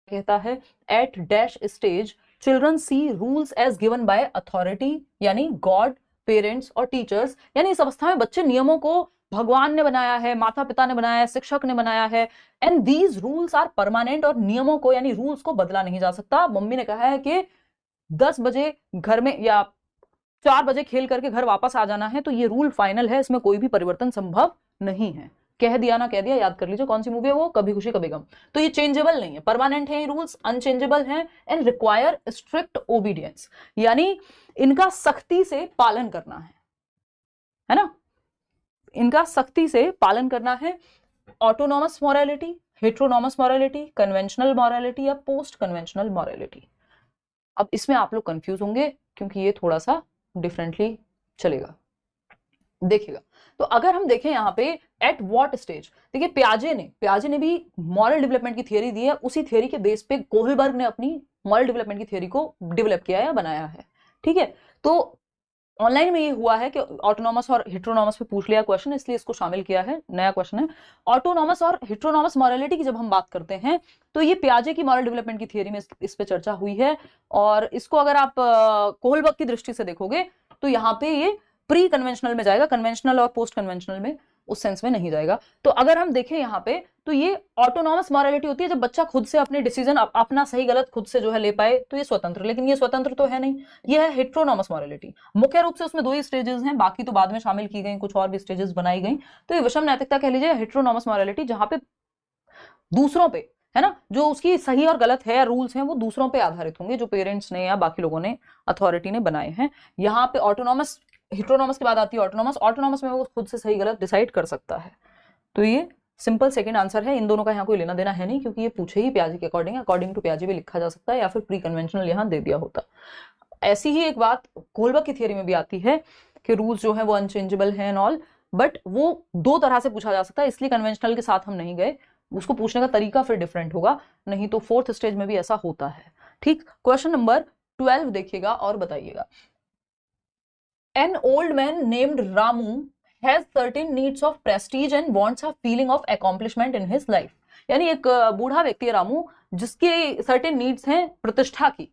कहता है at dash stage children see rules as given by authority, यानी god, parents और टीचर्स। यानी इस अवस्था में बच्चे नियमों को भगवान ने बनाया है, माता पिता ने बनाया है, शिक्षक ने बनाया है, and these rules are permanent, और नियमों को यानी रूल्स को बदला नहीं जा सकता। मम्मी ने कहा है कि 10 बजे घर में या 4 बजे खेल करके घर वापस आ जाना है, तो ये रूल फाइनल है, इसमें कोई भी परिवर्तन संभव नहीं है। कह दिया ना कह दिया, याद कर लीजिए कौन सी मूवी है वो, कभी खुशी कभी गम। तो ये चेंजेबल नहीं है, परमानेंट है, ये रूल्स अनचेंजेबल हैं एंड रिक्वायर स्ट्रिक्ट ओबीडियंस, यानी इनका सख्ती से पालन करना है ना, इनका सख्ती से पालन करना है। Autonomous morality, heteronomous morality, conventional morality या पोस्ट कन्वेंशनल मॉरलिटी। अब इसमें आप लोग कंफ्यूज होंगे क्योंकि ये थोड़ा सा डिफरेंटली चलेगा, देखिएगा। तो अगर हम देखें यहाँ पे एट व्हाट स्टेज, देखिए पियाजे ने भी मॉरल डेवलपमेंट की थियरी दी है, उसी थियरी के बेस पे कोहलबर्ग ने अपनी मॉरल डेवलपमेंट की थियरी को डेवलप किया या बनाया है, ठीक है। तो ऑनलाइन में ये हुआ है कि ऑटोनॉमस और हेट्रोनॉमस पे पूछ लिया क्वेश्चन, इसलिए इसको शामिल किया है, नया क्वेश्चन है। ऑटोनॉमस और हेट्रोनॉमस मॉरलिटी की जब हम बात करते हैं तो ये पियाजे की मॉरल डेवलपमेंट की थियरी में इस पे चर्चा हुई है, और इसको अगर आप कोहलबर्ग की दृष्टि से देखोगे तो यहाँ पे ये प्री कन्वेंशनल में जाएगा, कन्वेंशनल और पोस्ट कन्वेंशनल में उस सेंस में नहीं जाएगा। तो अगर हम देखें यहाँ पे तो ये ऑटोनॉमस मॉरलिटी होती है जब बच्चा खुद से अपने डिसीजन अपना सही गलत खुद से जो है ले पाए, तो ये स्वतंत्र, लेकिन ये स्वतंत्र तो है नहीं, ये है हेट्रोनॉमस मॉरलिटी। मुख्य रूप से उसमें 2 ही स्टेजेस हैं, बाकी तो बाद में शामिल की गई, कुछ और भी स्टेजेस बनाई गई। तो ये विषम नैतिकता कह लीजिए, हेट्रोनॉमस मॉरलिटी, जहां पे दूसरों पे है ना, जो उसकी सही और गलत है, रूल्स हैं, वो दूसरों पे आधारित होंगे, जो पेरेंट्स ने या बाकी लोगों ने, अथॉरिटी ने बनाए हैं। यहाँ पे ऑटोनॉमस, हेट्रोनॉमस के बाद आती है ऑटोनॉमस में वो खुद से सही गलत डिसाइड कर सकता है। तो ये सिंपल सेकंड आंसर है, इन दोनों का यहाँ कोई लेना देना है नहीं, क्योंकि ये पूछे ही पियाजे के अकॉर्डिंग टू पियाजे भी लिखा जा सकता है, या फिर प्री कन्वेंशनल यहाँ दे दिया होता। ऐसी ही एक बात कोहलबर्ग की थियरी में भी आती है कि रूल्स जो है वो अनचेंजेबल हैं एंड ऑल, बट वो 2 तरह से पूछा जा सकता है, इसलिए कन्वेंशनल के साथ हम नहीं गए, उसको पूछने का तरीका फिर डिफरेंट होगा, नहीं तो 4th स्टेज में भी ऐसा होता है, ठीक। क्वेश्चन नंबर 12 देखिएगा और बताइएगा। An old man named Ramu has certain needs of prestige and wants a feeling of accomplishment in his life। यानी एक बूढ़ा व्यक्ति है रामू, जिसके सर्टेन नीड्स हैं प्रतिष्ठा की।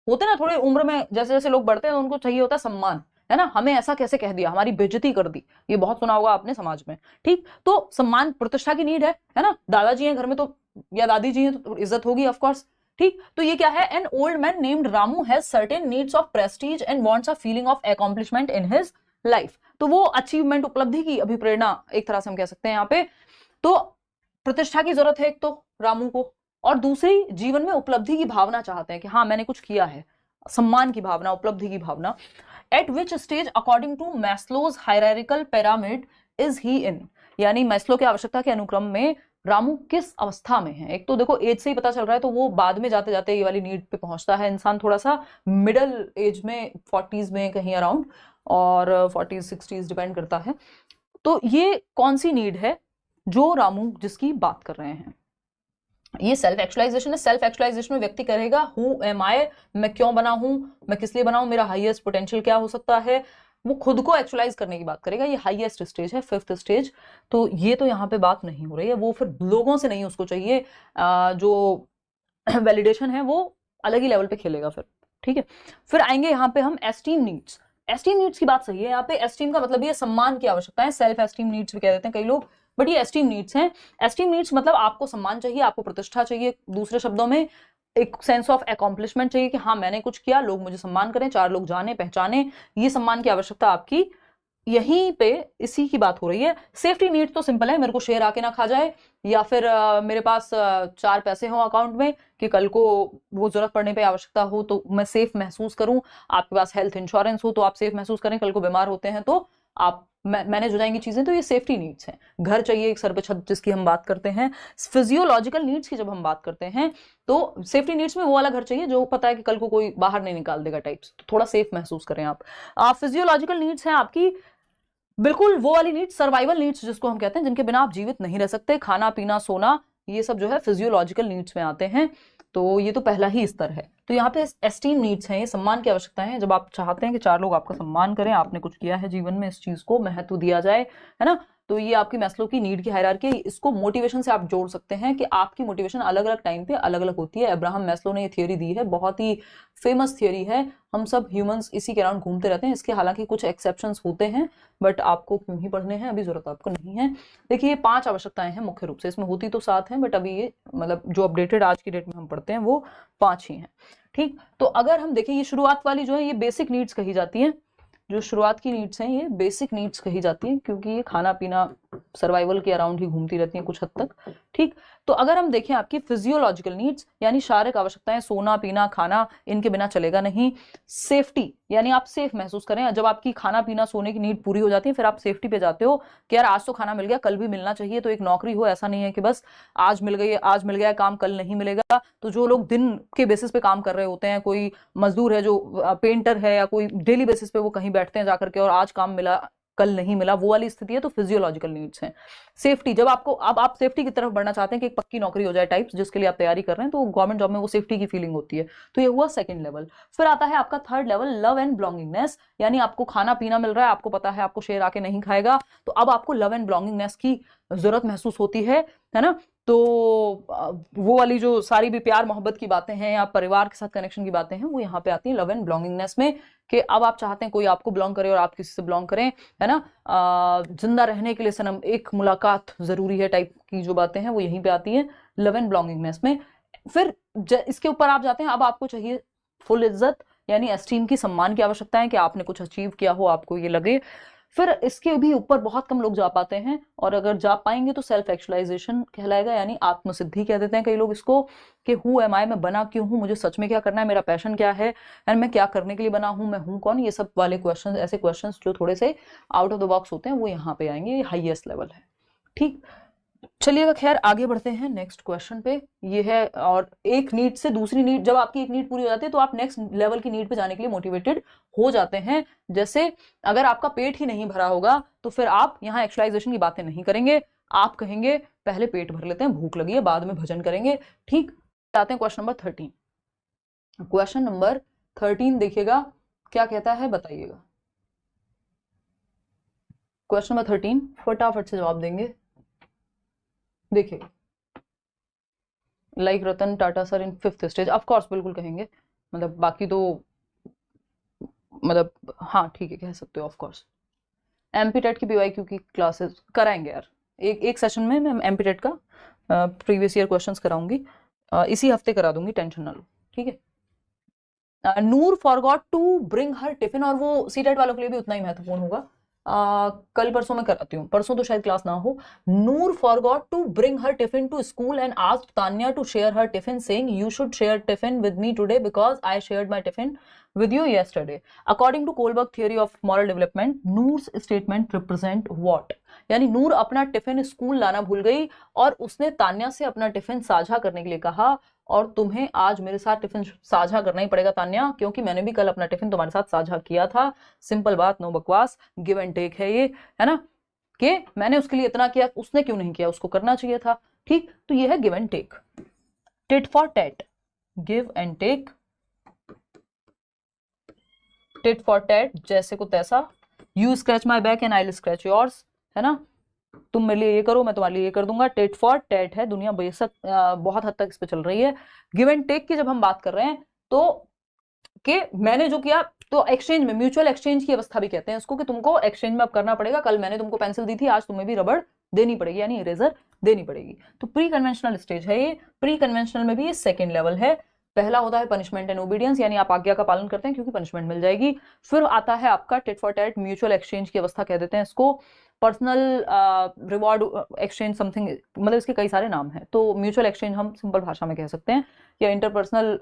होते ना थोड़े उम्र में जैसे जैसे लोग बढ़ते हैं तो उनको चाहिए होता है सम्मान, है ना, हमें ऐसा कैसे कह दिया, हमारी बेइज्जती कर दी, ये बहुत सुना होगा आपने समाज में, ठीक। तो सम्मान प्रतिष्ठा की नीड है ना, दादाजी हैं घर में तो या दादी जी हैं तो इज्जत होगी ऑफ कोर्स, ठीक। तो ये क्या है, an old man named Ramu has certain needs of Prestige and wants a feeling of accomplishment in his life. तो वो अचीवमेंट, उपलब्धि की अभिप्रेरणा एक तरह से हम कह सकते हैं यहाँ पे। तो प्रतिष्ठा की जरूरत है एक तो रामू को, और दूसरी जीवन में उपलब्धि की भावना चाहते हैं कि हाँ मैंने कुछ किया है, सम्मान की भावना, उपलब्धि की भावना। At which stage according to Maslow's hierarchical pyramid is he in, यानी मैस्लो के आवश्यकता के अनुक्रम में रामू किस अवस्था में है। एक तो देखो एज से ही पता चल रहा है, तो वो बाद में जाते जाते ये वाली नीड पे पहुंचता है इंसान, थोड़ा सा मिडल एज में, 40s में कहीं अराउंड, और 40s 60s डिपेंड करता है। तो ये कौन सी नीड है जो रामू जिसकी बात कर रहे हैं, ये सेल्फ एक्चुअलाइजेशन है। सेल्फ एक्चुअलाइजेशन में व्यक्ति करेगा हु एम आई, मैं क्यों बना हूं, मैं किस लिए बना हूं, मेरा हाईएस्ट पोटेंशियल क्या हो सकता है, वो खुद को एक्चुअलाइज करने की बात करेगा। ये हाईएस्ट स्टेज है, 5th स्टेज। तो ये तो यहाँ पे बात नहीं हो रही है, वो फिर लोगों से नहीं उसको चाहिए, जो वैलिडेशन है वो अलग ही लेवल पे खेलेगा फिर, ठीक है। फिर आएंगे यहाँ पे हम एस्टीम नीड्स। एस्टीम नीड्स की बात सही है यहाँ पे, एस्टीम का मतलब ये सम्मान की आवश्यकता है, सेल्फ एस्टीम नीड्स भी कह देते हैं कई लोग, बट ये एस्टीम नीड्स हैं। एस्टीम नीड्स मतलब आपको सम्मान चाहिए, आपको प्रतिष्ठा चाहिए, दूसरे शब्दों में एक सेंस ऑफ अकॉम्प्लिशमेंट चाहिए कि हाँ मैंने कुछ किया, लोग मुझे सम्मान करें, 4 लोग जाने पहचाने, ये सम्मान की आवश्यकता आपकी, यहीं पे इसी की बात हो रही है। सेफ्टी नीड तो सिंपल है, मेरे को शेर आके ना खा जाए, या फिर मेरे पास 4 पैसे हो अकाउंट में कि कल को वो जरूरत पड़ने पे आवश्यकता हो तो मैं सेफ महसूस करूं, आपके पास हेल्थ इंश्योरेंस हो तो आप सेफ महसूस करें, कल को बीमार होते हैं तो आप मैनेज हो जाएंगी चीजें, तो ये सेफ्टी नीड्स हैं। घर चाहिए एक सर पे छत जिसकी हम बात करते हैं। फिजियोलॉजिकल नीड्स की जब हम बात करते हैं तो सेफ्टी नीड्स में वो वाला घर चाहिए जो पता है कि कल को कोई बाहर नहीं निकाल देगा टाइप्स, तो थोड़ा सेफ महसूस करें आप। फिजियोलॉजिकल नीड्स हैं आपकी बिल्कुल वो वाली नीड्स, सर्वाइवल नीड्स जिसको हम कहते हैं, जिनके बिना आप जीवित नहीं रह सकते, खाना पीना सोना, ये सब जो है फिजियोलॉजिकल नीड्स में आते हैं। तो ये तो पहला ही स्तर है। तो यहाँ पे एस्टीम नीड्स हैं, ये सम्मान की आवश्यकताएं हैं, जब आप चाहते हैं कि 4 लोग आपका सम्मान करें, आपने कुछ किया है जीवन में, इस चीज को महत्व दिया जाए, है ना, तो ये आपकी मैस्लो की नीड की हायरार्की है। इसको मोटिवेशन से आप जोड़ सकते हैं कि आपकी मोटिवेशन अलग अलग टाइम पे अलग अलग होती है। अब्राहम मैस्लो ने ये थियोरी दी है, बहुत ही फेमस थियोरी है। हम सब ह्यूमंस इसी के अराउंड घूमते रहते हैं। इसके हालांकि कुछ एक्सेप्शंस होते हैं, बट आपको क्यों ही पढ़ने हैं, अभी जरूरत आपको नहीं है। देखिए, ये 5 आवश्यकताएं हैं मुख्य रूप से, इसमें होती तो 7 हैं, बट अभी ये मतलब जो अपडेटेड आज की डेट में हम पढ़ते हैं वो 5 ही हैं। ठीक, तो अगर हम देखें, ये शुरुआत वाली जो है ये बेसिक नीड्स कही जाती है। जो शुरुआत की नीड्स हैं ये बेसिक नीड्स कही जाती हैं, क्योंकि ये खाना पीना सर्वाइवल के अराउंड ही घूमती रहती हैं कुछ हद तक। ठीक, तो अगर हम देखें आपकी फिजियोलॉजिकल नीड्स यानी शारीरिक आवश्यकताएं, सोना पीना खाना, इनके बिना चलेगा नहीं। सेफ्टी यानी आप सेफ महसूस करें, जब आपकी खाना पीना सोने की नीड पूरी हो जाती है फिर आप सेफ्टी पे जाते हो कि यार आज तो खाना मिल गया, कल भी मिलना चाहिए। तो एक नौकरी हो, ऐसा नहीं है कि बस आज मिल गई, आज मिल गया काम कल नहीं मिलेगा। तो जो लोग दिन के बेसिस पे काम कर रहे होते हैं, कोई मजदूर है जो पेंटर है, या कोई डेली बेसिस पे वो कहीं बैठते हैं जाकर के और आज काम मिला कल नहीं मिला, वो वाली स्थिति है। तो फिजियोलॉजिकल नीड्स हैं। सेफ्टी, जब आपको अब आप सेफ्टी की तरफ बढ़ना चाहते हैं कि एक पक्की नौकरी हो जाए टाइप्स, जिसके लिए आप तैयारी कर रहे हैं, तो गवर्नमेंट जॉब में वो सेफ्टी की फीलिंग होती है। तो ये हुआ सेकंड लेवल। फिर आता है आपका third level, love and belongingness, यानी आपको खाना पीना मिल रहा है, आपको पता है आपको शेर आके नहीं खाएगा, तो अब आपको लव एंड बिलोंगिंगनेस की जरूरत महसूस होती है ना। तो वो वाली जो सारी भी प्यार मोहब्बत की बातें हैं या परिवार के साथ कनेक्शन की बातें हैं, वो यहाँ पे आती हैं लव एंड बिलोंगिंगनेस में, कि अब आप चाहते हैं कोई आपको बिलोंग करे और आप किसी से बिलोंग करें, है ना। जिंदा रहने के लिए सनम एक मुलाकात जरूरी है टाइप की जो बातें हैं वो यहीं पे आती हैं लव एंड बिलोंगिंगनेस में। फिर इसके ऊपर आप जाते हैं, अब आपको चाहिए फुल इज्जत यानी एस्टीम की, सम्मान की आवश्यकता है कि आपने कुछ अचीव किया हो, आपको ये लगे। फिर इसके भी ऊपर बहुत कम लोग जा पाते हैं, और अगर जा पाएंगे तो सेल्फ एक्चुअलाइजेशन कहलाएगा, यानी आत्मसिद्धि कह देते हैं कई लोग इसको, कि हु एम आई, मैं बना क्यों हूं, मुझे सच में क्या करना है, मेरा पैशन क्या है, एंड मैं क्या करने के लिए बना हूं, मैं हूं कौन। ये सब वाले क्वेश्चन, ऐसे क्वेश्चन जो थोड़े से आउट ऑफ द बॉक्स होते हैं, वो यहाँ पे आएंगे। ये हाईएस्ट लेवल है। ठीक, चलिएगा खैर आगे बढ़ते हैं नेक्स्ट क्वेश्चन पे। ये है, और एक नीड से दूसरी नीड, जब आपकी एक नीड पूरी हो जाती है तो आप नेक्स्ट लेवल की नीड पे जाने के लिए मोटिवेटेड हो जाते हैं। जैसे अगर आपका पेट ही नहीं भरा होगा तो फिर आप यहाँ एक्चुअलाइजेशन की बातें नहीं करेंगे, आप कहेंगे पहले पेट भर लेते हैं, भूख लगी है, बाद में भजन करेंगे। ठीक, आते हैं क्वेश्चन नंबर 13। क्वेश्चन नंबर 13 देखिएगा क्या कहता है, बताइएगा। क्वेश्चन नंबर 13 फटाफट से जवाब देंगे। देखिए, like Ratan Tata sir in 5th stage, of course बिल्कुल कहेंगे, मतलब बाकी तो मतलब हाँ ठीक है कह सकते हो ऑफ कोर्स। एमपी टेट की पीवाईक्यू की क्लासेस कराएंगे यार, एक सेशन में मैं एमपी टेट का प्रीवियस ईयर क्वेश्चंस कराऊंगी, इसी हफ्ते करा दूंगी, टेंशन ना लो। ठीक है। Noor forgot to bring her tiffin, और वो सी टेट वालों के लिए भी उतना ही महत्वपूर्ण होगा। कल परसों में कराती हूँ, परसों तो शायद क्लास ना हो। Noor forgot to bring her tiffin to school and asked Tanya to share her tiffin, saying you should share tiffin with me today because I shared my tiffin with you yesterday. According to Kohlberg theory of moral development, Noor's statement represent what? यानी नूर अपना tiffin school लाना भूल गई और उसने तान्या से अपना tiffin साझा करने के लिए कहा, और तुम्हें आज मेरे साथ टिफिन साझा करना ही पड़ेगा तान्या, क्योंकि मैंने भी कल अपना टिफिन तुम्हारे साथ साझा किया था। सिंपल बात, नो बकवास, गिव एंड टेक है ये, है ना, कि मैंने उसके लिए इतना किया, उसने क्यों नहीं किया, उसको करना चाहिए था। ठीक, तो ये है give and take, tit for tat, give and take, tit for tat, जैसे को तैसा, you scratch my back and I will scratch yours, है ना, तुम मेरे लिए ये करो मैं तुम्हारे लिए ये कर दूंगा। टिट फॉर टैट है, दुनिया बेशक बहुत हद तक इस पे चल रही है। गिव एंड टेक की जब हम बात कर रहे हैं तो कि मैंने जो किया, तो एक्सचेंज में, म्यूचुअल एक्सचेंज की अवस्था भी कहते हैं इसको, कि तुमको एक्सचेंज में अब करना पड़ेगा, कल मैंने तुमको पेंसिल दी थी, आज तुम्हें भी रबड़ देनी पड़ेगी, यानी इरेजर देनी पड़ेगी। तो प्री कन्वेंशनल स्टेज है ये। प्री कन्वेंशनल में भी ये सेकेंड लेवल है। पहला होता है पनिशमेंट एंड ओबीडियंस, यानी आप आज्ञा का पालन करते हैं क्योंकि पनिशमेंट मिल जाएगी। फिर आता है आपका tit for TET, mutual exchange की अवस्था कह देते हैं इसको, पर्सनल रिवॉर्ड एक्सचेंज समथिंग, मतलब इसके कई सारे नाम हैं। तो म्यूचुअल एक्सचेंज हम सिंपल भाषा में कह सकते हैं, या इंटरपर्सनल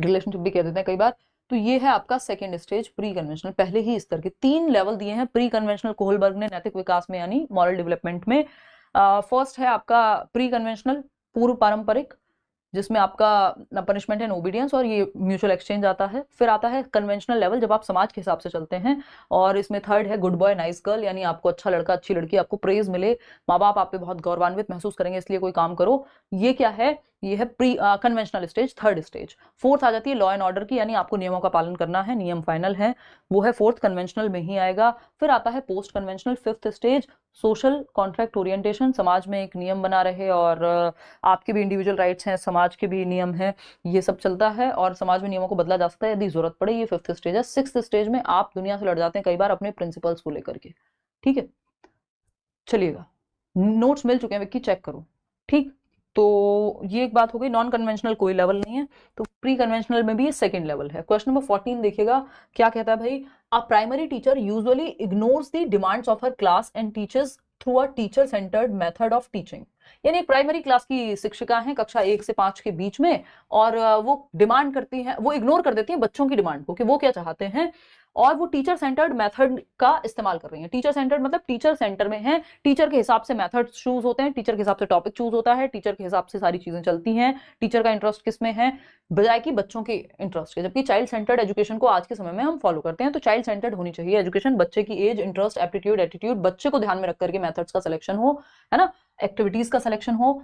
रिलेशनशिप भी कह देते हैं कई बार। तो ये है आपका सेकेंड स्टेज प्री कन्वेंशनल। पहले ही स्तर के 3 लेवल दिए हैं प्री कन्वेंशनल कोहलबर्ग ने नैतिक विकास में, यानी मॉरल डेवलपमेंट में। फर्स्ट है आपका प्री कन्वेंशनल, पूर्व पारंपरिक, जिसमें आपका पनिशमेंट एंड ओबीडियंस और ये म्यूचुअल एक्सचेंज आता है। फिर आता है कन्वेंशनल लेवल, जब आप समाज के हिसाब से चलते हैं, और इसमें थर्ड है गुड बॉय नाइस गर्ल, यानी आपको अच्छा लड़का अच्छी लड़की, आपको प्रेज मिले, माँ बाप आप पे बहुत गौरवान्वित महसूस करेंगे, इसलिए कोई काम करो। ये क्या है, ये है pre conventional stage, third stage. Fourth आ जाती है लॉ एंड ऑर्डर की, यानी आपको नियमों का पालन करना है, नियम फाइनल है, वो है फोर्थ, कन्वेंशनल में ही आएगा। फिर आता है post conventional, fifth stage, social contract orientation, समाज में एक नियम बना रहे और आपके भी इंडिविजुअल राइट्स हैं, समाज के भी नियम हैं, ये सब चलता है और समाज में नियमों को बदला जा सकता है यदि जरूरत पड़े, ये फिफ्थ स्टेज है। सिक्स्थ स्टेज में आप दुनिया से लड़ जाते हैं कई बार अपने प्रिंसिपल्स को लेकर के, ठीक है। चलिएगा, नोट्स मिल चुके हैं विक्की, चेक करो, ठीक। तो ये एक बात हो गई, नॉन कन्वेंशनल कोई लेवल नहीं है, तो प्री कन्वेंशनल में भी ये सेकंड लेवल है। क्वेश्चन नंबर 14 देखिएगा, क्या कहता है भाई, a primary teacher usually ignores the demands of her class and teachers through a teacher centred method of teaching. यानी एक प्राइमरी क्लास की शिक्षिका हैं कक्षा 1 से 5 के बीच में, और वो डिमांड करती हैं, वो इग्नोर कर देती हैं बच्चों की डिमांड को कि वो क्या चाहते हैं, और वो टीचर सेंटर्ड मेथड का इस्तेमाल कर रही हैं। टीचर सेंटर्ड मतलब टीचर सेंटर में है, टीचर के हिसाब से मेथड चूज होते हैं, टीचर के हिसाब से टॉपिक चूज होता है, टीचर के हिसाब से सारी चीजें चलती हैं, टीचर का इंटरेस्ट किस में है बजाय कि बच्चों के इंटरेस्ट के। जबकि चाइल्ड सेंटर्ड एजुकेशन को आज के समय में हम फॉलो करते हैं, तो चाइल्ड सेंटर्ड होनी चाहिए एजुकेशन, बच्चे की एज, इंटरेस्ट, एप्टीट्यूड, एटीट्यूड, बच्चे को ध्यान में रख करके मेथड्स का सिलेक्शन हो, है ना, एक्टिविटीज का सिलेक्शन हो,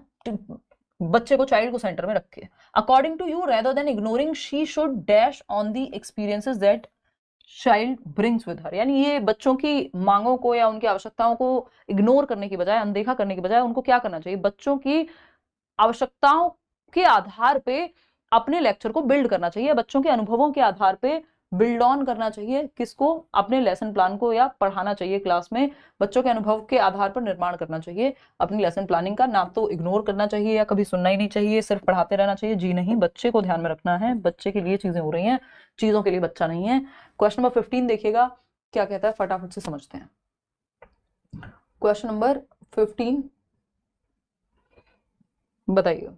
बच्चे को, चाइल्ड को सेंटर में रखे। According to you, rather than ignoring, she should dash on the experiences that child brings with her. यानी ये बच्चों की मांगों को या उनकी आवश्यकताओं को इग्नोर करने की बजाय, अनदेखा करने की बजाय, उनको क्या करना चाहिए, बच्चों की आवश्यकताओं के आधार पे अपने लेक्चर को बिल्ड करना चाहिए, बच्चों के अनुभवों के आधार पे बिल्ड ऑन करना चाहिए, किसको, अपने लेसन प्लान को, या पढ़ाना चाहिए क्लास में, बच्चों के अनुभव के आधार पर निर्माण करना चाहिए अपनी लेसन प्लानिंग का, ना तो इग्नोर करना चाहिए या कभी सुनना ही नहीं चाहिए, सिर्फ पढ़ाते रहना चाहिए, जी नहीं, बच्चे को ध्यान में रखना है, बच्चे के लिए चीजें हो रही हैं, चीजों के लिए बच्चा नहीं है। क्वेश्चन नंबर 15 देखिएगा, क्या कहता है, फटाफट से समझते हैं। क्वेश्चन नंबर 15 बताइए।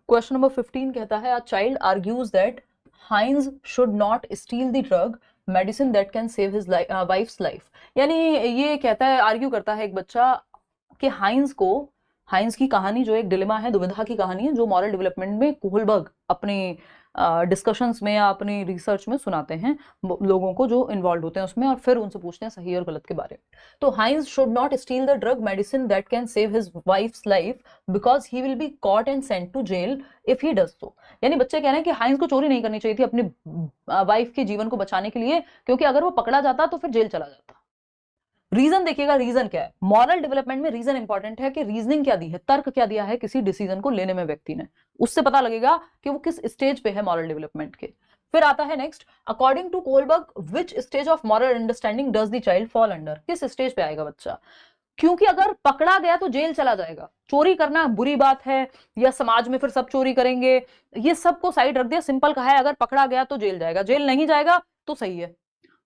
क्वेश्चन नंबर 15 कहता है, a child argues that Heinz should not steal the drug medicine that can save his wife's life. यानी ये कहता है, आर्ग्यू करता है एक बच्चा कि हाइंस की कहानी जो एक डिलेमा है, दुविधा की कहानी है, जो मॉरल डेवलपमेंट में कोहलबर्ग अपने डिस्कशंस में या अपनी रिसर्च में सुनाते हैं लोगों को जो इन्वॉल्व होते हैं उसमें, और फिर उनसे पूछते हैं सही और गलत के बारे में। तो Heinz should not steal the drug medicine that can save his wife's life because he will be caught and sent to jail if he does so. यानी बच्चे कह रहे हैं कि हाइंस को चोरी नहीं करनी चाहिए थी अपनी वाइफ के जीवन को बचाने के लिए, क्योंकि अगर वो पकड़ा जाता तो फिर जेल चला जाता। रीजन देखिएगा, रीजन क्या है, मॉरल डेवलपमेंट में रीजन इंपॉर्टेंट है कि रीजनिंग क्या दी है, तर्क क्या दिया है किसी डिसीजन को लेने में व्यक्ति ने, उससे पता लगेगा कि वो किस स्टेज पे है मॉरल डेवलपमेंट के। फिर आता है next, according to Kohlberg which stage of moral understanding does the child fall under. किस स्टेज पे आएगा बच्चा, क्योंकि अगर पकड़ा गया तो जेल चला जाएगा, चोरी करना बुरी बात है या समाज में फिर सब चोरी करेंगे, ये सबको साइड रख दिया, सिंपल कहा है, अगर पकड़ा गया तो जेल जाएगा, जेल नहीं जाएगा तो सही है,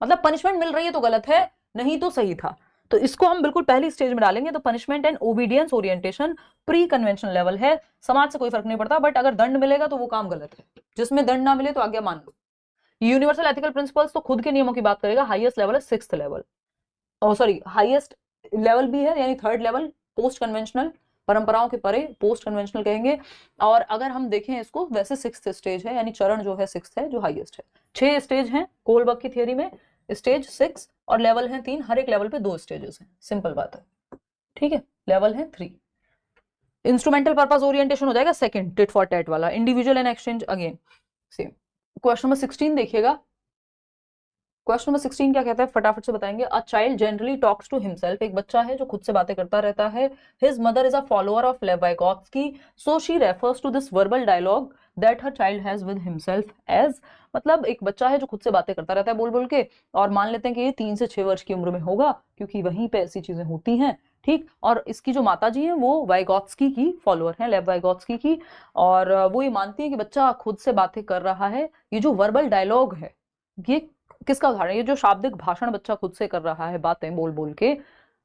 मतलब पनिशमेंट मिल रही है तो गलत है, नहीं तो सही था। तो इसको हम बिल्कुल पहली स्टेज में डालेंगे, तो punishment and obedience orientation pre conventional level है, समाज से कोई फर्क नहीं पड़ता, बट अगर दंड मिलेगा तो वो काम गलत है, जिसमें दंड ना मिले तो आज्ञा मान लो। यूनिवर्सल एथिकल प्रिंसिपल्स तो खुद के नियमों की बात करेगा, हाईएस्ट लेवल है sixth level, sorry highest level भी है, यानी थर्ड लेवल पोस्ट कन्वेंशनल, परंपराओं के परे पोस्ट कन्वेंशनल कहेंगे। और अगर हम देखें इसको वैसे सिक्स्थ स्टेज है, यानी चरण जो है सिक्स्थ है, जो हाईएस्ट है। 6 स्टेज हैं कोहलबर्ग की थियरी में, स्टेज 6 और लेवल हैं 3, हर एक लेवल पे 2 स्टेजेस हैं, सिंपल बात है, ठीक है, लेवल है 3। इंस्ट्रूमेंटल पर्पस ओरिएंटेशन हो जाएगा सेकंड, टिट फॉर टैट वाला, individual and exchange again same. Question number 16 देखिएगा, क्वेश्चन नंबर 16 क्या कहता है, फटाफट से बताएंगे। A child generally talks to himself, एक बच्चा है जो खुद से बातें करता रहता है। His mother is a follower of Lev Vygotsky, so she refers to this verbal dialogue that her child has with himself as. मतलब एक बच्चा है जो खुद से बातें करता रहता है बोल बोल के, और मान लेते हैं कि ये 3 से 6 वर्ष की उम्र में होगा, क्योंकि वहीं पे ऐसी चीजें होती हैं, ठीक। और इसकी जो माता जी हैं वो वाइगोत्स्की की फॉलोअर हैं, लेव वाइगोत्स्की की, और वो ये मानती है कि बच्चा खुद से बातें कर रहा है। ये जो वर्बल डायलॉग है, ये किसका उदाहरण है, ये जो शाब्दिक भाषण बच्चा खुद से कर रहा है, बातें बोल बोल के,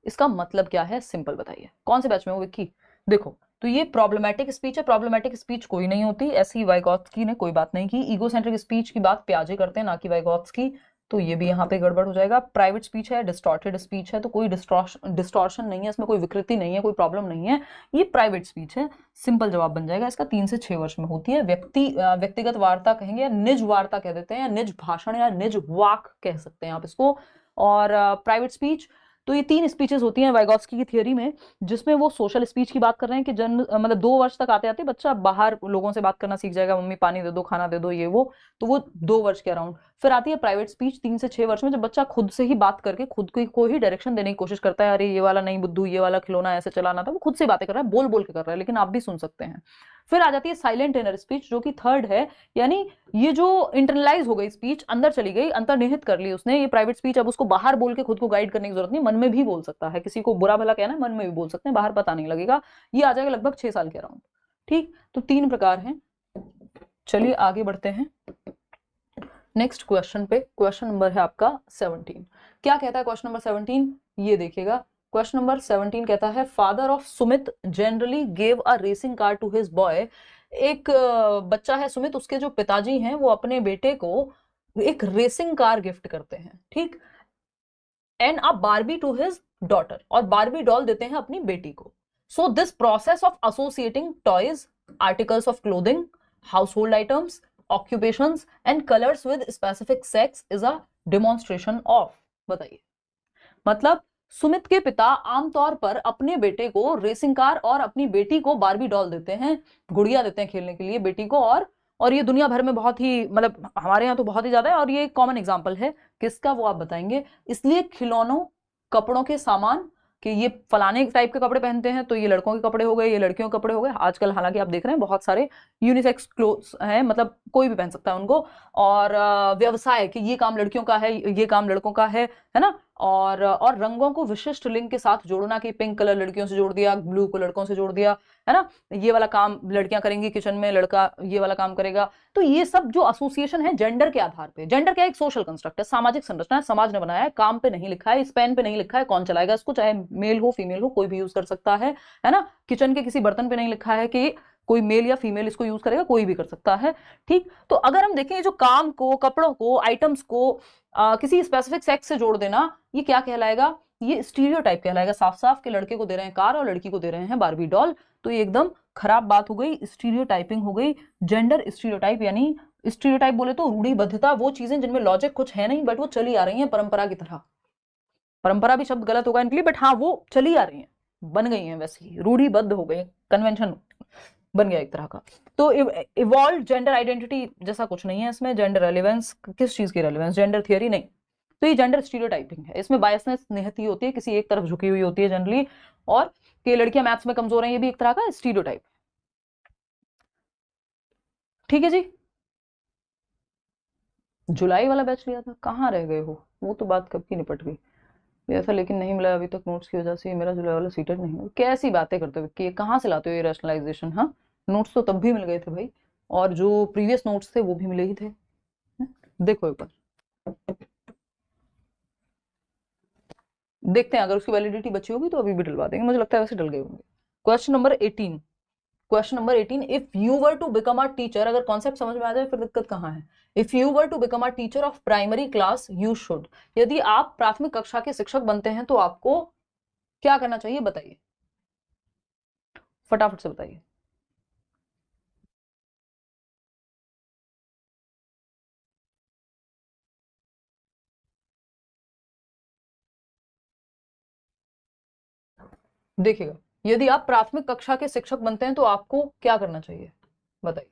इसका मतलब क्या है, सिंपल बताइए। कौन से बैच में हो विक्की, देखो, तो ये प्रॉब्लमेटिक स्पीच है। प्रॉब्लमेटिक स्पीच कोई नहीं होती, ऐसी वाइगोत्स्की ने कोई बात नहीं की। ईगोसेंट्रिक स्पीच की बात प्याजे करते हैं, ना कि वाइगोत्स्की, तो ये भी यहाँ पे गड़बड़ हो जाएगा। प्राइवेट स्पीच है, डिस्टॉर्टेड स्पीच है, तो कोई डिस्टॉर्शन नहीं है, इसमें कोई विकृति नहीं है, कोई प्रॉब्लम नहीं है, ये प्राइवेट स्पीच है। सिंपल जवाब बन जाएगा इसका, 3 से 6 वर्ष में होती है। व्यक्तिगत वार्ता कहेंगे, या निज वार्ता कह देते हैं, या निज भाषण या निज वाक कह सकते हैं आप इसको। और प्राइवेट स्पीच तो ये 3 स्पीचेस होती हैं वाइगॉत्स्की की थियरी में, जिसमें वो सोशल स्पीच की बात कर रहे हैं कि जन्म मतलब 2 वर्ष तक आते आते बच्चा बाहर लोगों से बात करना सीख जाएगा, मम्मी पानी दे दो, खाना दे दो, ये वो, तो वो 2 वर्ष के अराउंड। फिर आती है प्राइवेट स्पीच 3 से 6 वर्ष में, जब बच्चा खुद से ही बात करके खुद को ही डायरेक्शन देने की कोशिश करता है, अरे ये वाला नहीं बुद्धू, ये वाला खिलौना ऐसे चलाना था, वो खुद से बातें कर रहा है, बोल बोल के कर रहा है, लेकिन आप भी सुन सकते हैं। फिर आ जाती है साइलेंट इनर स्पीच, जो कि थर्ड है, यानी ये जो इंटरनलाइज हो गई स्पीच, अंदर चली गई, अंतर्निहित कर ली उसने ये प्राइवेट स्पीच, अब उसको बाहर बोल के खुद को गाइड करने की जरूरत नहीं, मन में भी बोल सकता है, किसी को बुरा भला कहना है मन में भी बोल सकते हैं, बाहर पता नहीं लगेगा। ये आ जाएगा लगभग 6 साल के अराउंड। ठीक, तो 3 प्रकार हैं। चलिए आगे बढ़ते हैं नेक्स्ट क्वेश्चन पे। क्वेश्चन नंबर है आपका 17। क्या कहता है क्वेश्चन नंबर 17, ये देखिएगा। क्वेश्चन नंबर 17 कहता है, father of Sumit generally gave a racing car to his boy. एक बच्चा है सुमित, उसके जो पिताजी हैं वो अपने बेटे को एक रेसिंग कार गिफ्ट करते हैं, ठीक, and a Barbie to his daughter, और बारबी डॉल देते हैं अपनी बेटी को। So this process of associating toys, articles of clothing, household items, occupations and colors with specific sex is a demonstration of। बताइए, मतलब सुमित के पिता आमतौर पर अपने बेटे को रेसिंग कार और अपनी बेटी को बारबी डॉल देते हैं, गुड़िया देते हैं खेलने के लिए बेटी को, और ये दुनिया भर में बहुत ही, मतलब हमारे यहाँ तो बहुत ही ज्यादा है, और ये एक कॉमन एग्जांपल है किसका, वो आप बताएंगे। इसलिए खिलौनों, कपड़ों के सामान, कि ये फलाने टाइप के कपड़े पहनते हैं तो ये लड़कों के कपड़े हो गए, ये लड़कियों के कपड़े हो गए। आजकल हालांकि आप देख रहे हैं बहुत सारे यूनिसेक्स क्लोथ्स हैं, मतलब कोई भी पहन सकता है उनको। और व्यवसाय, कि ये काम लड़कियों का है, ये काम लड़कों का है ना। और रंगों को विशिष्ट लिंग के साथ जोड़ना, कि पिंक कलर लड़कियों से जोड़ दिया, ब्लू को लड़कों से जोड़ दिया, है ना। ये वाला काम लड़कियां करेंगी किचन में, लड़का ये वाला काम करेगा। तो ये सब जो एसोसिएशन है जेंडर के आधार पे, जेंडर क्या है, एक सोशल कंस्ट्रक्ट है, सामाजिक संरचना है, समाज ने बनाया है, काम पे नहीं लिखा है, इस पेन पे नहीं लिखा है कौन चलाएगा इसको, चाहे मेल हो फीमेल हो कोई भी यूज कर सकता है ना। किचन के किसी बर्तन पे नहीं लिखा है कि कोई मेल या फीमेल इसको यूज करेगा, कोई भी कर सकता है। ठीक, तो अगर हम देखें जो काम को, कपड़ों को, आइटम्स को किसी स्पेसिफिक सेक्स से जोड़ देना, ये क्या कहलाएगा, ये स्टीरियोटाइप कहलाएगा। साफ साफ के लड़के को दे रहे हैं कार और लड़की को दे रहे हैं बारबी डॉल, तो ये एकदम खराब बात हो गई, स्टीरियोटाइपिंग हो गई। जेंडर स्टीरियोटाइप, यानी स्टीरियोटाइप बोले तो रूढ़िबद्धता, वो चीजें जिनमें लॉजिक कुछ है नहीं बट वो चली आ रही हैं परंपरा की तरह। परंपरा भी शब्द गलत होगा इनके लिए, बट हाँ वो चली आ रही हैं, बन गई हैं, वैसे ही रूढ़िबद्ध हो गई, कन्वेंशन बन गया एक तरह का। तो इवॉल्व जेंडर आइडेंटिटी जैसा कुछ नहीं है इसमें। जेंडर रेलेवेंस, किस चीज की रेलेवेंस, जेंडर थियरी नहीं। तो ये जेंडर स्टीरियोटाइपिंग है, इसमें बायसनेस निहित ही होती है, किसी एक तरफ झुकी हुई होती है जनरली। और कि लड़कियां मैथ्स में कमजोर हैं, ये भी एक तरह का स्टीरियोटाइप। ठीक है जी, जुलाई वाला बैच लिया था, कहाँ रह गए हो, वो तो बात कब की निपट गई। ऐसा लेकिन नहीं मिला अभी तक नोट्स की वजह से, मेरा जुलाई वाला सीटेड नहीं हुआ। कैसी बातें करते हो कि कहाँ से लाते हो ये रैशनलाइजेशन। हाँ, नोट्स तो तब भी मिल गए थे भाई, और जो प्रीवियस नोट्स थे वो भी मिले ही थे। देखो एक बार देखते हैं, अगर उसकी वैलिडिटी बची होगी तो अभी भी डलवा देंगे, मुझे लगता है वैसे डल गए होंगे। Question number 18। Question number 18, if you were to become a teacher, अगर कॉन्सेप्ट समझ में आ जाए फिर दिक्कत कहाँ है। If you were to become a teacher of primary class you should, यदि आप प्राथमिक कक्षा के शिक्षक बनते हैं तो आपको क्या करना चाहिए, बताइए, फटाफट से बताइए। देखिएगा, यदि आप प्राथमिक कक्षा के शिक्षक बनते हैं तो आपको क्या करना चाहिए, बताइए।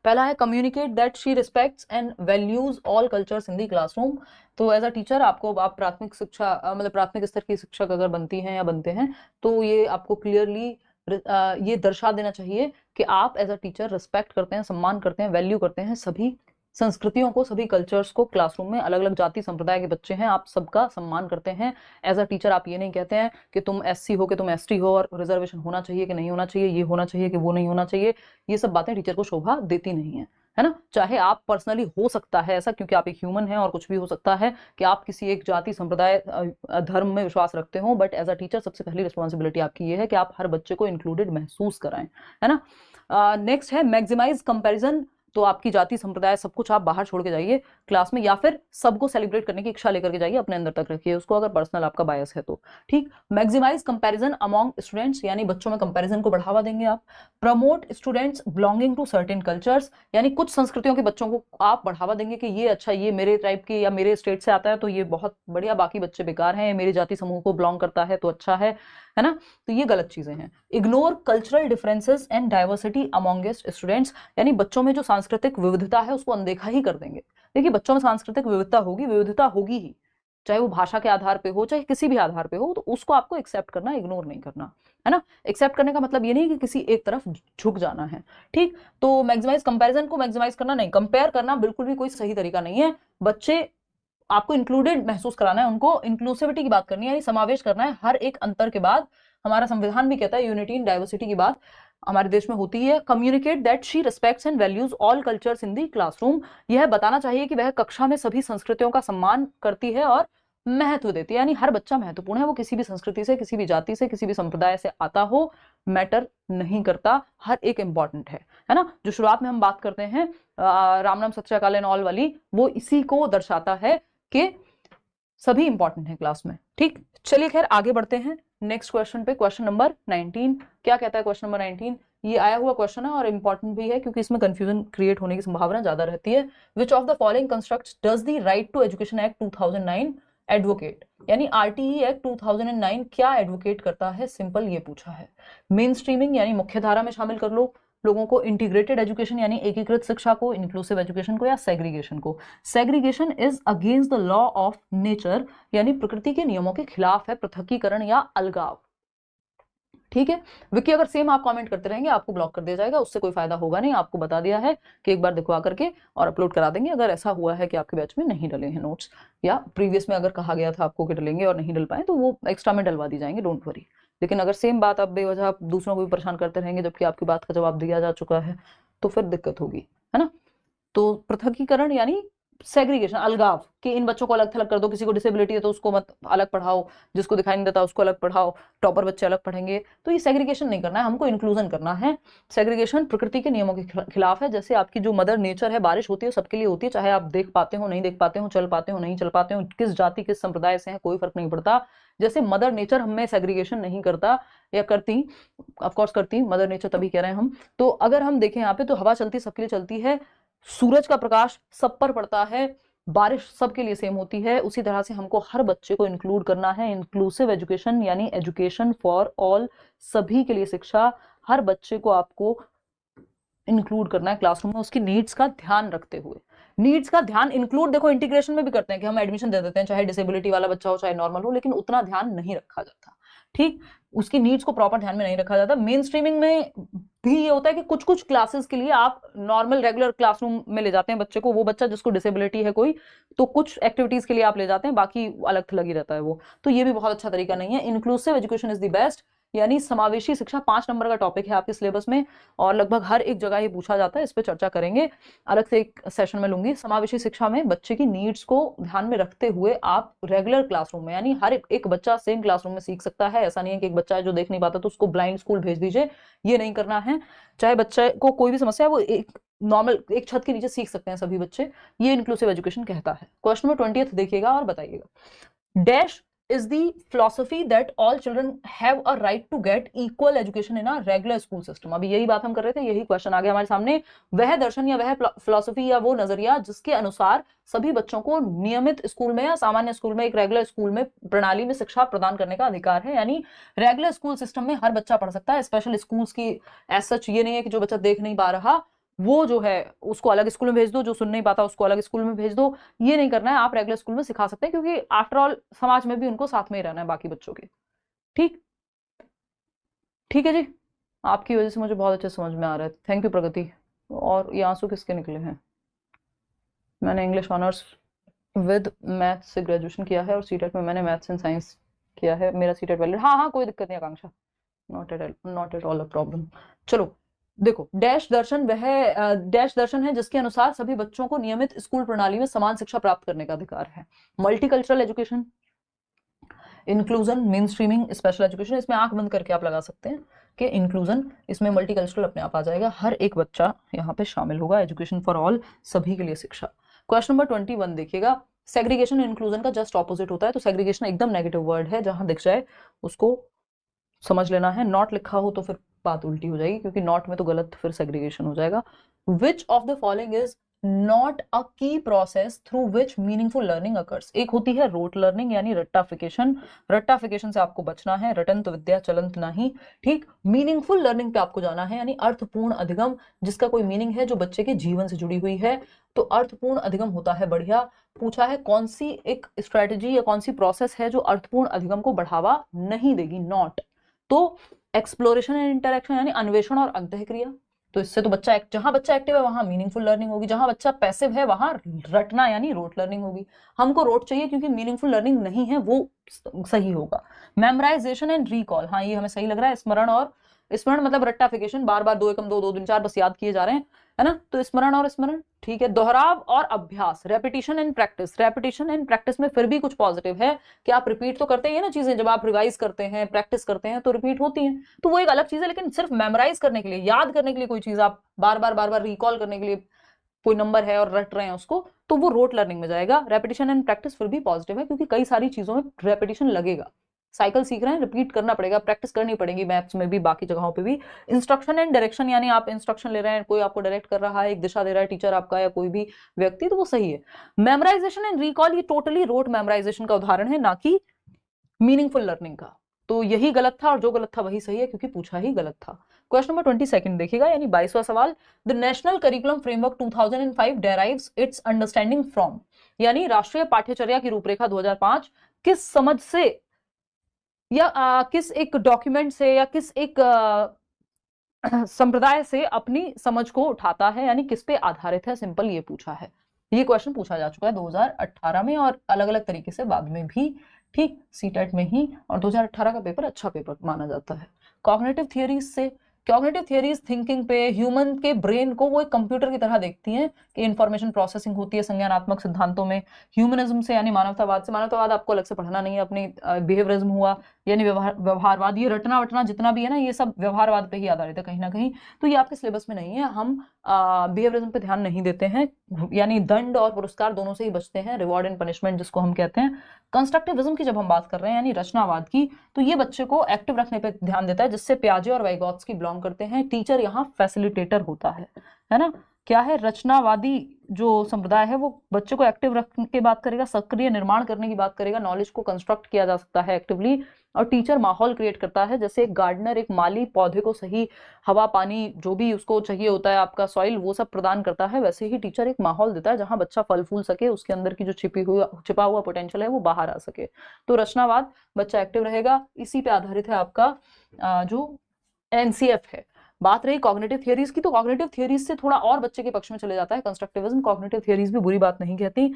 पहला है communicate that she respects and values all cultures in the classroom. तो एज अ टीचर आपको, आप प्राथमिक शिक्षा मतलब प्राथमिक स्तर की शिक्षक अगर बनती हैं या बनते हैं, तो ये आपको क्लियरली ये दर्शा देना चाहिए कि आप एज अ टीचर रिस्पेक्ट करते हैं, सम्मान करते हैं, वैल्यू करते हैं सभी संस्कृतियों को, सभी कल्चर्स को। क्लासरूम में अलग अलग जाति संप्रदाय के बच्चे हैं, आप सबका सम्मान करते हैं। एज अ टीचर आप ये नहीं कहते हैं कि तुम एससी हो कि तुम एसटी हो, और रिजर्वेशन होना चाहिए कि नहीं होना चाहिए, ये होना चाहिए कि वो नहीं होना चाहिए। ये सब बातें टीचर को शोभा देती नहीं है ना। चाहे आप पर्सनली, हो सकता है ऐसा, क्योंकि आप एक ह्यूमन हैं और कुछ भी हो सकता है कि आप किसी एक जाति संप्रदाय धर्म में विश्वास रखते हो, बट एज अ टीचर सबसे पहली रिस्पॉन्सिबिलिटी आपकी ये है कि आप हर बच्चे को इंक्लूडेड महसूस कराएं, है ना। नेक्स्ट है मैक्सिमाइज कंपैरिजन। तो आपकी जाति संप्रदाय सब कुछ आप बाहर छोड़ के जाइए क्लास में, या फिर सबको सेलिब्रेट करने की इच्छा लेकर के जाइए, अपने अंदर तक रखिए उसको, अगर पर्सनल आपका बायस है तो। ठीक। मैक्सिमाइज कंपैरिजन अमॉन्ग स्टूडेंट्स, यानी बच्चों में कंपैरिजन को बढ़ावा देंगे आप। Promote students belonging to certain cultures, यानी कुछ संस्कृतियों के बच्चों को आप बढ़ावा देंगे कि ये अच्छा, ये मेरे टाइप के या मेरे स्टेट से आता है तो ये बहुत बढ़िया, बाकी बच्चे बेकार हैं, मेरी जाति समूह को बिलोंग करता है तो अच्छा है ना। तो ये गलत चीजें हैं। Ignore cultural differences and diversity amongst students, यानी बच्चों में जो सांस्कृतिक विविधता है उसको अनदेखा ही कर देंगे। देखिए बच्चों में सांस्कृतिक विविधता होगी ही, चाहे वो भाषा के आधार पे हो चाहे किसी भी आधार पे हो, तो उसको आपको एक्सेप्ट करना, इग्नोर नहीं करना, है ना। एक्सेप्ट करने का मतलब ये नहीं कि किसी एक तरफ झुक जाना है। ठीक। तो मैक्सिमाइज कंपैरिजन को मैक्सिमाइज करना नहीं, कंपेयर करना बिल्कुल भी कोई सही तरीका नहीं है। बच्चे आपको इंक्लूडेड महसूस कराना है, उनको इंक्लूसिविटी की बात करनी है, यानी समावेश करना है हर एक अंतर के बाद। हमारा संविधान भी कहता है यूनिटी इन डाइवर्सिटी की बात हमारे देश में होती है। Communicate that she respects and values all cultures in the classroom, यह बताना चाहिए कि वह कक्षा में सभी संस्कृतियों का सम्मान करती है और महत्व देती है, यानी हर बच्चा महत्वपूर्ण है, वो किसी भी संस्कृति से, किसी भी जाति से, किसी भी संप्रदाय से आता हो, मैटर नहीं करता, हर एक इंपॉर्टेंट है ना। जो शुरुआत में हम बात करते हैं राम नाम सत श्री अकाल एंड ऑल वाली, वो इसी को दर्शाता है कि सभी इंपॉर्टेंट है क्लास में। ठीक। चलिए खैर आगे बढ़ते हैं नेक्स्ट क्वेश्चन पे। क्वेश्चन नंबर 19 क्या कहता है? क्वेश्चन नंबर 19 ये आया हुआ क्वेश्चन है और इंपॉर्टेंट भी है क्योंकि इसमें कंफ्यूजन क्रिएट होने की संभावना ज्यादा रहती है। Which of the following constructs does the right to education act 2009 advocate, यानी आरटीई एक्ट 2009 क्या एडवोकेट करता है? सिंपल ये पूछा है। मेन स्ट्रीमिंग यानी मुख्य धारा में शामिल कर लो लोगों को, इंटीग्रेटेड एजुकेशन यानी एकीकृत शिक्षा को, इंक्लूसिव एजुकेशन को या सेग्रीगेशन को। Segregation is against the law of nature, यानी प्रकृति के नियमों के खिलाफ है, पृथकीकरण या अलगाव। ठीक है। विकी अगर सेम आप कमेंट करते रहेंगे आपको ब्लॉक कर दिया जाएगा, उससे कोई फायदा होगा नहीं। आपको बता दिया है कि एक बार दिखवा करके और अपलोड करा देंगे। अगर ऐसा हुआ है कि आपके बैच में नहीं डले हैं नोट्स, या प्रीवियस में अगर कहा गया था आपको कि डलेंगे और नहीं डल पाए, तो वो एक्स्ट्रा में डलवा दी जाएंगे, डोंट वरी। लेकिन अगर सेम बात आप बेवजह दूसरों को भी परेशान करते रहेंगे जबकि आपकी बात का जवाब दिया जा चुका है, तो फिर दिक्कत होगी, है ना। तो पृथकीकरण यानी सेग्रीगेशन, अलगाव, कि इन बच्चों को अलग थलग कर दो, किसी को डिसेबिलिटी है तो उसको मत अलग पढ़ाओ, जिसको दिखाई नहीं देता उसको अलग पढ़ाओ, टॉपर बच्चे अलग पढ़ेंगे। तो ये सेग्रीगेशन नहीं करना है, हमको इंक्लूजन करना है। सेग्रीगेशन प्रकृति के नियमों के खिलाफ है। जैसे आपकी जो मदर नेचर है, बारिश होती है सबके लिए होती है, चाहे आप देख पाते हो नहीं देख पाते हो, चल पाते हो नहीं चल पाते हो, किस जाति किस संप्रदाय से है कोई फर्क नहीं पड़ता। जैसे मदर नेचर हमें सेग्रीगेशन नहीं करता या करती, ऑफकोर्स करती, मदर नेचर तभी कह रहे हैं हम। तो अगर हम देखें यहाँ पे तो हवा चलती सबके लिए चलती है, सूरज का प्रकाश सब पर पड़ता है, बारिश सबके लिए सेम होती है। उसी तरह से हमको हर बच्चे को इंक्लूड करना है। इंक्लूसिव एजुकेशन यानी एजुकेशन फॉर ऑल, सभी के लिए शिक्षा, हर बच्चे को आपको इंक्लूड करना है क्लासरूम में, उसकी नीड्स का ध्यान रखते हुए। नीड्स का ध्यान इंक्लूड देखो इंटीग्रेशन में भी करते हैं कि हम एडमिशन दे देते हैं, चाहे डिसेबिलिटी वाला बच्चा हो चाहे नॉर्मल हो, लेकिन उतना ध्यान नहीं रखा जाता। ठीक। उसकी नीड्स को प्रॉपर ध्यान में नहीं रखा जाता। मेन स्ट्रीमिंग में भी ये होता है कि कुछ कुछ क्लासेस के लिए आप नॉर्मल रेगुलर क्लासरूम में ले जाते हैं बच्चे को, वो बच्चा जिसको डिसेबिलिटी है कोई, तो कुछ एक्टिविटीज के लिए आप ले जाते हैं, बाकी अलग थलग ही रहता है वो। तो ये भी बहुत अच्छा तरीका नहीं है। Inclusive education is the best, यानी समावेशी शिक्षा 5 नंबर का टॉपिक है आपके सिलेबस में और लगभग हर एक जगह ये पूछा जाता है। इस पर चर्चा करेंगे, अलग से एक सेशन में लूंगी। समावेशी शिक्षा में बच्चे की नीड्स को ध्यान में रखते हुए आप रेगुलर क्लासरूम में, यानी हर एक बच्चा सेम क्लासरूम में सीख सकता है। ऐसा नहीं है कि एक बच्चा है जो देख नहीं पाता तो उसको ब्लाइंड स्कूल भेज दीजिए, ये नहीं करना है। चाहे बच्चे को कोई भी समस्या है वो एक नॉर्मल एक छत के नीचे सीख सकते हैं सभी बच्चे, ये इंक्लूसिव एजुकेशन कहता है। क्वेश्चन नंबर 20 देखिएगा और बताइएगा। Dash is the philosophy that all children have a right to get equal education in a regular school system। अभी यही बात हम कर रहे थे, यही क्वेश्चन आ गया हमारे सामने। वह दर्शन या वह फिलॉसफी या वो नजरिया जिसके अनुसार सभी बच्चों को नियमित स्कूल में या सामान्य स्कूल में, एक रेगुलर स्कूल में प्रणाली में शिक्षा प्रदान करने का अधिकार है। यानी रेगुलर स्कूल सिस्टम में हर बच्चा पढ़ सकता है। स्पेशल स्कूल्स की एज सच ये नहीं है कि जो बच्चा देख नहीं पा रहा वो जो है उसको अलग स्कूल में भेज दो, जो सुन नहीं पाता उसको अलग स्कूल में भेज दो, ये नहीं करना है। आप रेगुलर स्कूल में सिखा सकते हैं क्योंकि आफ्टर ऑल समाज में भी उनको साथ में ही रहना है बाकी बच्चों के। ठीक, ठीक है जी, आपकी वजह से मुझे बहुत अच्छे समझ में आ रहा है, थैंक यू प्रगति। और ये आंसू किसके निकले हैं? मैंने इंग्लिश ऑनर्स विद मैथ से ग्रेजुएशन किया है और सीटेट में मैंने मैथ्स एंड साइंस किया है, मेरा सीटेट वैलिड। हाँ हाँ, कोई दिक्कत नहीं Akanksha, not at all a problem. चलो देखो, डैश दर्शन वह डैश दर्शन है जिसके अनुसार सभी बच्चों को नियमित स्कूल प्रणाली में समान शिक्षा प्राप्त करने का अधिकार है। Multicultural education, inclusion, main streaming, special education, इसमें आंख बंद करके आप लगा सकते हैं कि इंक्लूजन, इसमें मल्टीकल्चरल अपने आप आ जाएगा, हर एक बच्चा यहाँ पे शामिल होगा, एजुकेशन फॉर ऑल, सभी के लिए शिक्षा। क्वेश्चन नंबर 21 देखिएगा, सेग्रीगेशन इंक्लूजन का जस्ट ऑपोजिट होता है, तो सेग्रीगेशन एकदम नेगेटिव वर्ड है, जहां दिख जाए उसको समझ लेना है, नॉट लिखा हो तो फिर बात उल्टी हो जाएगी, क्योंकि नॉट में तो गलत फिर सेग्रीगेशन हो जाएगा। Which of the following is not a key process through which meaningful learning occurs. एक होती है रोट लर्निंग यानी रट्टाफिकेशन, रट्टाफिकेशन से आपको बचना है, रटंत विद्या चलंत नहीं, ठीक। मीनिंगफुल लर्निंग पे आपको जाना है, यानी अर्थपूर्ण अधिगम, जिसका कोई मीनिंग है, जो बच्चे के जीवन से जुड़ी हुई है, तो अर्थपूर्ण अधिगम होता है बढ़िया। पूछा है कौन सी एक स्ट्रेटेजी या कौन सी प्रोसेस है जो अर्थपूर्ण अधिगम को बढ़ावा नहीं देगी, नॉट। तो एक्सप्लोरेशन एंड इंटरेक्शन यानी अन्वेषण और अंतःक्रिया, तो इससे तो बच्चा जहां बच्चा एक्टिव है वहां मीनिंगफुल लर्निंग होगी, जहां बच्चा पैसिव है वहां रटना यानी रोट लर्निंग होगी। हमको रोट चाहिए क्योंकि मीनिंगफुल लर्निंग नहीं है, वो सही होगा। मेमोराइजेशन एंड रिकॉल, हाँ ये हमें सही लग रहा है। स्मरण और स्मरण मतलब रट्टाफिकेशन, बार बार 2 एकम 2 2 3 4 बस याद किए जा रहे हैं, है ना, तो स्मरण और स्मरण, ठीक है। दोहराव और अभ्यास, repetition and practice, repetition and practice में फिर भी कुछ पॉजिटिव है कि आप रिपीट तो करते हैं ना चीजें, जब आप रिवाइज करते हैं, प्रैक्टिस करते हैं तो रिपीट होती हैं, तो वो एक अलग चीज है। लेकिन सिर्फ मेमोराइज करने के लिए, याद करने के लिए कोई चीज आप बार बार रिकॉल करने के लिए कोई नंबर है और रट रहे हैं उसको, तो वो रोट लर्निंग में जाएगा। रेपिटेशन एंड प्रैक्टिस फिर भी पॉजिटिव है, क्योंकि कई सारी चीजों में रेपिटेशन लगेगा, साइकिल सीख रहे हैं, रिपीट करना पड़ेगा, प्रैक्टिस करनी पड़ेगी, मैथ्स में भी बाकी जगहों पे भी। इंस्ट्रक्शन एंड डायरेक्शन यानी आप इंस्ट्रक्शन ले रहे हैं, कोई आपको डायरेक्ट कर रहा है, एक दिशा दे रहा है टीचर आपका या कोई भी व्यक्ति, तो वो सही है। मेमोराइजेशन एंड रिकॉल, ये टोटली रोट मेमोराइजेशन का उदाहरण है, ना कि मीनिंगफुल लर्निंग का। तो यही गलत था और जो गलत था वही सही है, क्योंकि पूछा ही गलत था। क्वेश्चन नंबर 22 देखिएगा, यानी 22वां सवाल, the national curriculum framework 2005 डेराइव्स it's understanding from, यानी राष्ट्रीय पाठ्यचर्या की रूपरेखा 2005 किस समझ से या किस एक डॉक्यूमेंट से या किस एक संप्रदाय से अपनी समझ को उठाता है, यानी किस पे आधारित है, सिंपल ये पूछा है। ये क्वेश्चन पूछा जा चुका है 2018 में और अलग अलग तरीके से बाद में भी, ठीक, सीटेट में ही, और 2018 का पेपर अच्छा पेपर माना जाता है। कॉग्निटिव थियरीज से, कॉग्निटिव थियरीज थिंकिंग पे, ह्यूमन के ब्रेन को वो एक कंप्यूटर की तरह देखती हैं कि इंफॉर्मेशन प्रोसेसिंग होती है संज्ञानात्मक सिद्धांतों में। ह्यूमनिज्म से यानी मानवतावाद से, मानवतावाद आपको अलग से पढ़ना नहीं है, अपनी बिहेवियरिज्म हुआ यानी व्यवहारवाद, ये रटना वटना जितना भी है ना, ये सब व्यवहारवाद पे ही आधारित है कहीं ना कहीं, तो ये आपके सिलेबस में नहीं है। हम बिहेवियरिज्म पे ध्यान नहीं देते हैं, यानी दंड और पुरस्कार दोनों से ही बचते हैं, रिवॉर्ड एंड पनिशमेंट जिसको हम कहते हैं। कंस्ट्रक्टिविज्म की जब हम बात कर रहे हैं यानी रचनावाद की, तो ये बच्चे को एक्टिव रखने पे ध्यान देता है, जिससे प्याजे और वाइगॉत्स्की बिलोंग करते हैं। टीचर यहाँ फैसिलिटेटर होता है ना। क्या है, रचनावादी जो संप्रदाय है वो बच्चे को एक्टिव रखने की बात करेगा, सक्रिय निर्माण करने की बात करेगा, नॉलेज को कंस्ट्रक्ट किया जा सकता है एक्टिवली, और टीचर माहौल क्रिएट करता है, जैसे एक गार्डनर, एक माली पौधे को सही हवा पानी जो भी उसको चाहिए होता है, आपका सॉइल, वो सब प्रदान करता है, वैसे ही टीचर एक माहौल देता है जहां बच्चा फल फूल सके, उसके अंदर की जो छिपा हुआ पोटेंशियल है वो बाहर आ सके। तो रचनावाद, बच्चा एक्टिव रहेगा, इसी पे आधारित है आपका जो एनसीएफ है। बात रही कॉग्निटिव थियरीज की, तो कॉग्निटिव थियरीज से थोड़ा और बच्चे के पक्ष में चले जाता है कंस्ट्रक्टिविज्म। कॉग्निटिव थियरीज भी बुरी बात नहीं कहती,